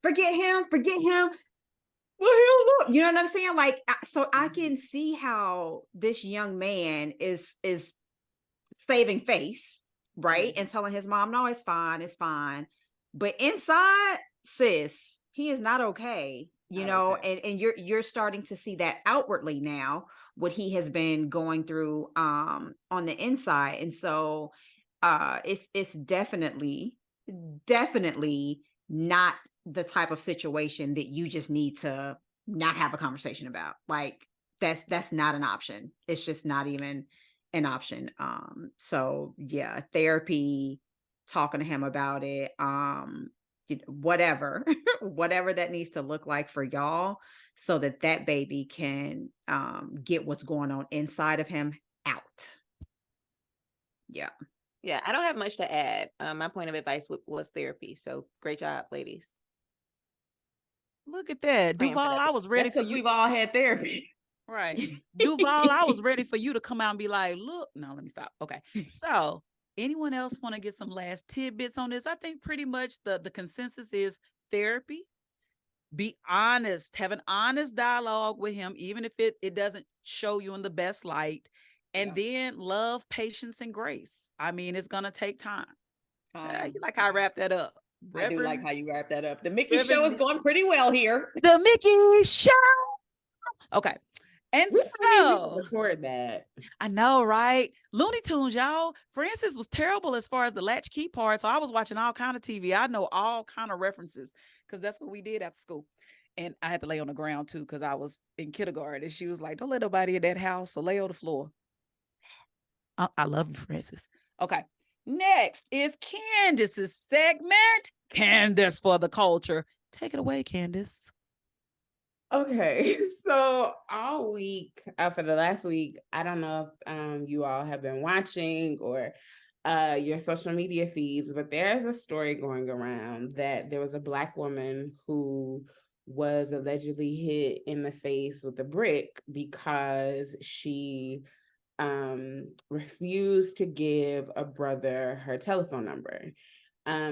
forget him. Well, you know what I'm saying? Like, so I can see how this young man is saving face, right? And telling his mom, no, it's fine. But inside, sis, he is not okay. And you're starting to see that outwardly now, what he has been going through on the inside. And so it's definitely not the type of situation that you just need to not have a conversation about. Like, that's not an option. It's just not even an option. So yeah, therapy, talking to him about it, whatever, whatever that needs to look like for y'all, so that that baby can get what's going on inside of him out. Yeah. Yeah, I don't have much to add. My point of advice was therapy. So great job, ladies. Look at that. Praying for Duval, that I baby. was ready That's for because you. we've all had therapy. Right. Duval, I was ready for you to come out and be like, look, no, let me stop. Okay. So anyone else want to get some last tidbits on this? I think pretty much the consensus is therapy. Be honest, have an honest dialogue with him, even if it doesn't show you in the best light. And then love, patience, and grace. I mean, it's going to take time. You like how I wrap that up? I do like how you wrap that up. The Micky Reverend- Show is going pretty well here. The Micky Show. Okay. And We don't even so record that. I know, right? Looney Tunes, y'all. Francis was terrible as far as the latchkey part. So I was watching all kind of TV. I know all kind of references because that's what we did after school. And I had to lay on the ground too because I was in kindergarten. And she was like, don't let nobody in that house. So lay on the floor. I love you, Francis. Okay. Next is Candice's segment. Candice for the culture. Take it away, Candice. Okay, so all week, for the last week, I don't know if you all have been watching or your social media feeds, but there's a story going around that there was a Black woman who was allegedly hit in the face with a brick because she refused to give a brother her telephone number.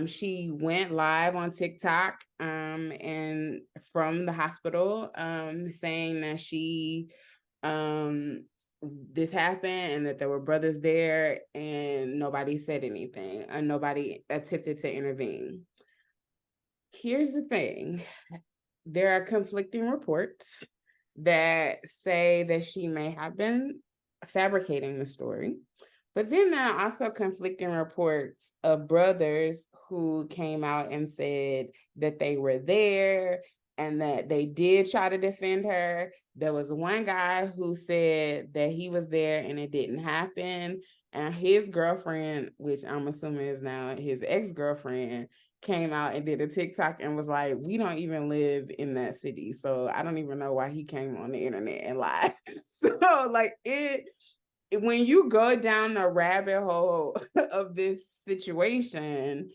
She went live on TikTok and from the hospital saying that she this happened and that there were brothers there and nobody said anything and nobody attempted to intervene. Here's the thing. There are conflicting reports that say that she may have been fabricating the story. But then there are also conflicting reports of brothers who came out and said that they were there and that they did try to defend her. There was one guy who said that he was there and it didn't happen. And his girlfriend, which I'm assuming is now his ex-girlfriend, came out and did a TikTok and was like, we don't even live in that city. So I don't even know why he came on the internet and lied. So like when you go down the rabbit hole of this situation,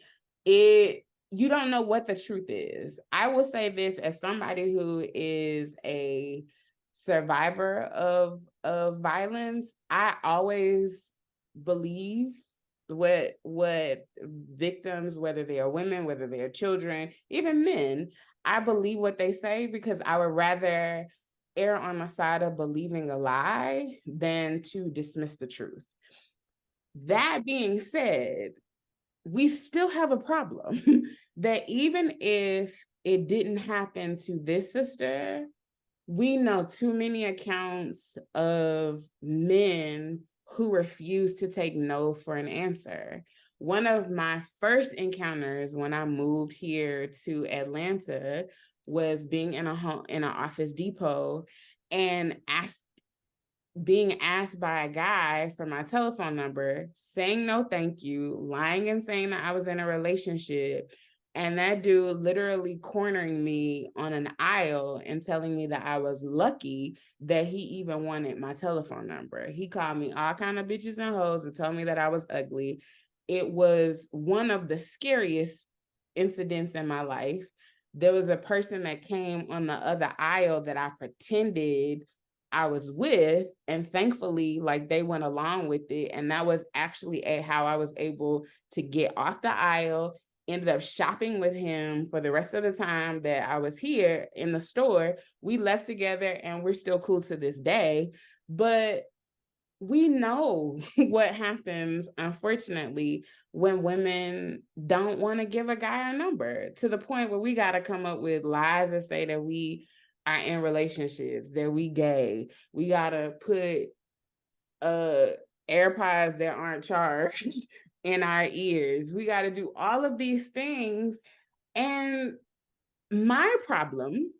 you don't know what the truth is. I will say this as somebody who is a survivor of violence, I always believe what victims, whether they are women, whether they are children, even men, I believe what they say because I would rather err on the side of believing a lie than to dismiss the truth. That being said, we still have a problem that even if it didn't happen to this sister, we know too many accounts of men who refuse to take no for an answer. One of my first encounters when I moved here to Atlanta was being in an Office Depot and being asked by a guy for my telephone number, saying no thank you, lying and saying that I was in a relationship, and that dude literally cornering me on an aisle and telling me that I was lucky that he even wanted my telephone number. He called me all kind of bitches and hoes and told me that I was ugly. It was one of the scariest incidents in my life. There was a person that came on the other aisle that I pretended I was with, and thankfully, like, they went along with it. And that was actually how I was able to get off the aisle, ended up shopping with him for the rest of the time that I was here in the store. We left together and we're still cool to this day. But we know what happens, unfortunately, when women don't want to give a guy a number, to the point where we got to come up with lies that say that we are in relationships, that we gay. We got to put AirPods that aren't charged in our ears. We got to do all of these things. And my problem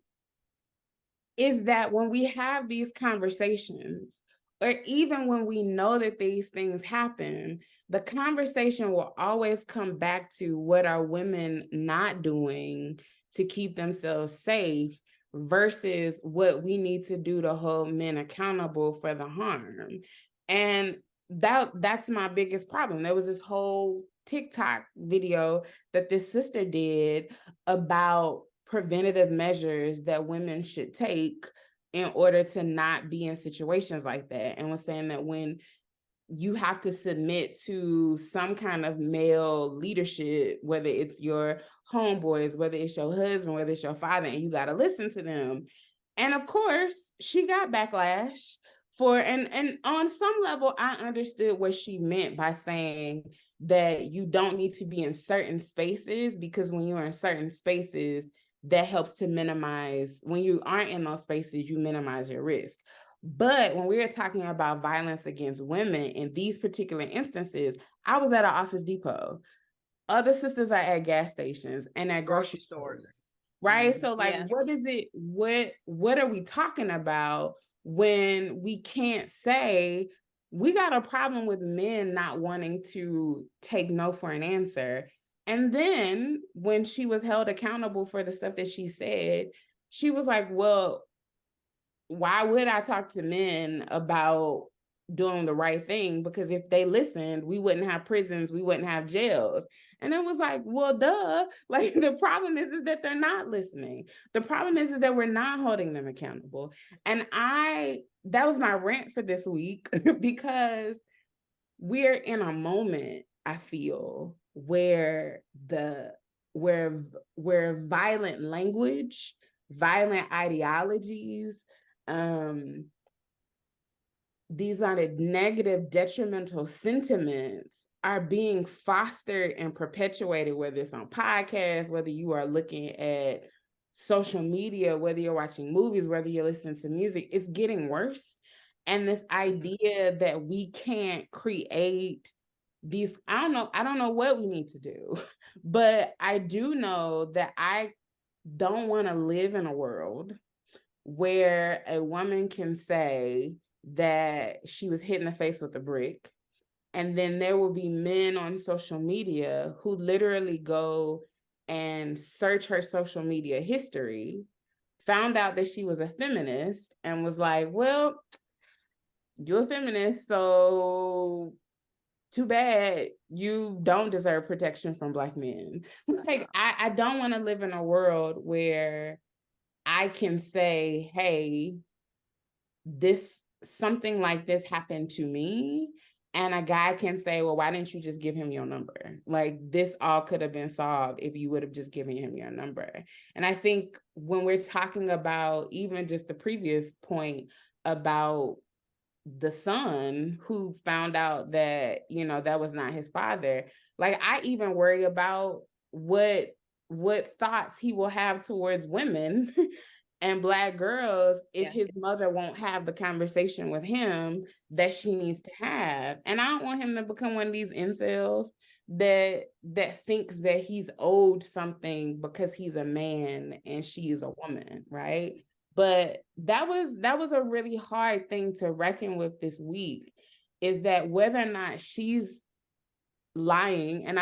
is that when we have these conversations, or even when we know that these things happen, the conversation will always come back to what are women not doing to keep themselves safe versus what we need to do to hold men accountable for the harm. And that's my biggest problem. There was this whole TikTok video that this sister did about preventative measures that women should take in order to not be in situations like that, and was saying that when you have to submit to some kind of male leadership, whether it's your homeboys, whether it's your husband, whether it's your father, and you got to listen to them. And of course, she got backlash for, and on some level, I understood what she meant by saying that you don't need to be in certain spaces, because when you're in certain spaces, that helps to minimize, when you aren't in those spaces, you minimize your risk. But when we are talking about violence against women in these particular instances, I was at an Office Depot. Other sisters are at gas stations and at grocery stores, right? Mhm. So like, Yeah. what is it? What are we talking about when we can't say we got a problem with men not wanting to take no for an answer? And then when she was held accountable for the stuff that she said, she was like, well, why would I talk to men about doing the right thing? Because if they listened, we wouldn't have prisons, we wouldn't have jails. And it was like, well, duh. Like, the problem is that they're not listening. The problem is that we're not holding them accountable. And that was my rant for this week, because we're in a moment, I feel, where violent language, violent ideologies, these are the negative, detrimental sentiments are being fostered and perpetuated, whether it's on podcasts, whether you are looking at social media, whether you're watching movies, whether you're listening to music. It's getting worse. And this idea that we can't create these, I don't know what we need to do, but I do know that I don't want to live in a world where a woman can say that she was hit in the face with a brick, and then there will be men on social media who literally go and search her social media history, found out that she was a feminist, and was like, well, you're a feminist, so too bad, you don't deserve protection from Black men. Like, I don't want to live in a world where I can say, hey, something like this happened to me, and a guy can say, well, why didn't you just give him your number? Like, this all could have been solved if you would have just given him your number. And I think when we're talking about even just the previous point about the son who found out that, that was not his father, like, I even worry about what thoughts he will have towards women and Black girls if his mother won't have the conversation with him that she needs to have. And I don't want him to become one of these incels that thinks that he's owed something because he's a man and she is a woman, right? But that was a really hard thing to reckon with this week, is that whether or not she's lying, and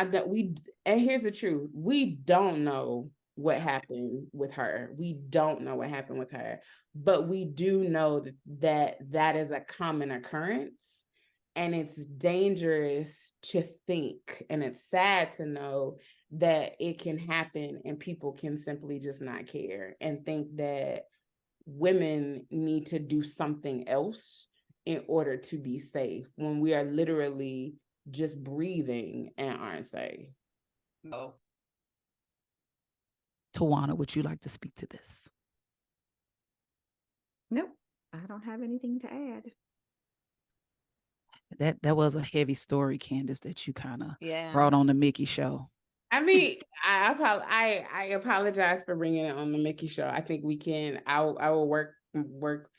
here's the truth, we don't know what happened with her. We don't know what happened with her, but we do know that is a common occurrence, and it's dangerous to think, and it's sad to know that it can happen and people can simply just not care and think that women need to do something else in order to be safe when we are literally just breathing and aren't safe. No. Twana, would you like to speak to this? Nope, I don't have anything to add. That was a heavy story, Candice, that you kind of Yeah. brought on the Micky Show. I mean, I apologize for bringing it on the Micky Show. I think we can. I will work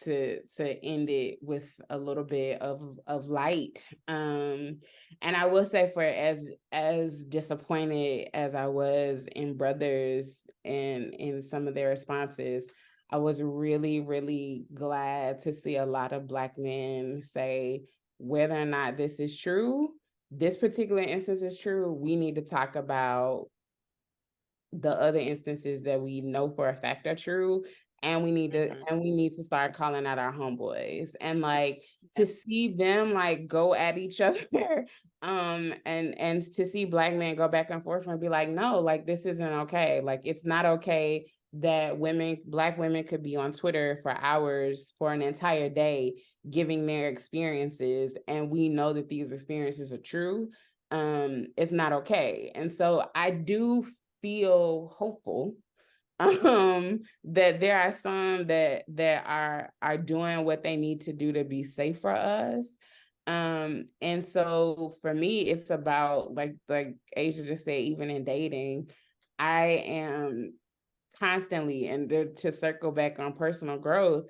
to end it with a little bit of light. And I will say, for as disappointed as I was in brothers and in some of their responses, I was really, really glad to see a lot of Black men say whether or not this is true, this particular instance is true, we need to talk about the other instances that we know for a fact are true, and we need to start calling out our homeboys, and like to see them like go at each other and to see Black men go back and forth and be like, no, like this isn't okay, like it's not okay that Black women could be on Twitter for hours for an entire day giving their experiences, and we know that these experiences are true. It's not okay. And so I do feel hopeful that there are some that are doing what they need to do to be safe for us. And so for me, it's about like Aja just said, even in dating, I am constantly, and to circle back on personal growth,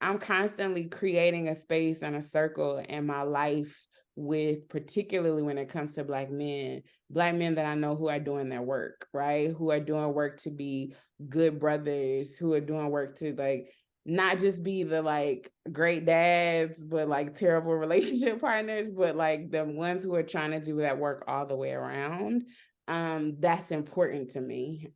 I'm constantly creating a space and a circle in my life with, particularly when it comes to Black men that I know who are doing their work, right? Who are doing work to be good brothers, who are doing work to like not just be the like great dads, but like terrible relationship partners, but like the ones who are trying to do that work all the way around. That's important to me.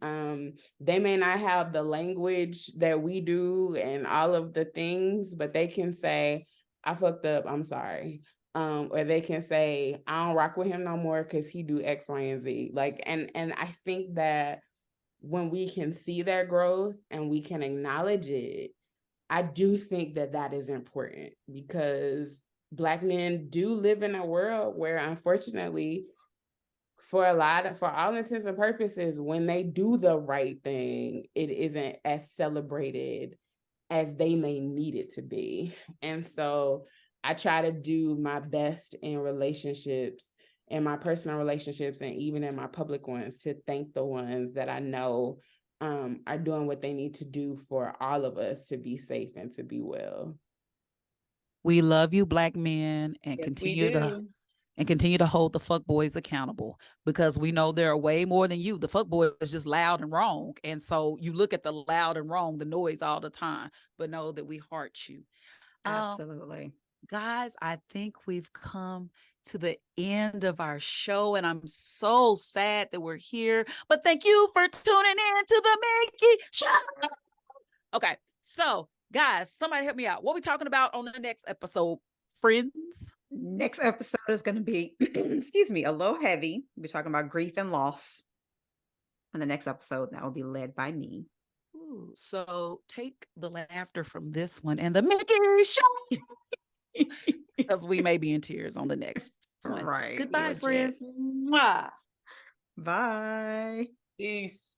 They may not have the language that we do and all of the things, but they can say, I fucked up, I'm sorry. Or they can say, I don't rock with him no more because he do X, Y, and Z. Like, and I think that when we can see their growth and we can acknowledge it, I do think that that is important, because Black men do live in a world where, unfortunately, for all intents and purposes, when they do the right thing, it isn't as celebrated as they may need it to be. And so I try to do my best in relationships, in my personal relationships, and even in my public ones, to thank the ones that I know are doing what they need to do for all of us to be safe and to be well. We love you, Black men, and Yes, we do. continue to hold the fuck boys accountable, because we know there are way more than you. The fuck boy is just loud and wrong. And so you look at the loud and wrong, the noise all the time, but know that we heart you. Absolutely. Guys, I think we've come to the end of our show, and I'm so sad that we're here, but thank you for tuning in to the Micky Show. Okay, so guys, somebody help me out. What are we talking about on the next episode, friends? Next episode is going to be, excuse me, a little heavy. We're talking about grief and loss. On the next episode, that will be led by me. Ooh, so take the laughter from this one and the Micky Show, because we may be in tears on the next one. Right. Goodbye, Legit. friends. Mwah. Bye. Peace.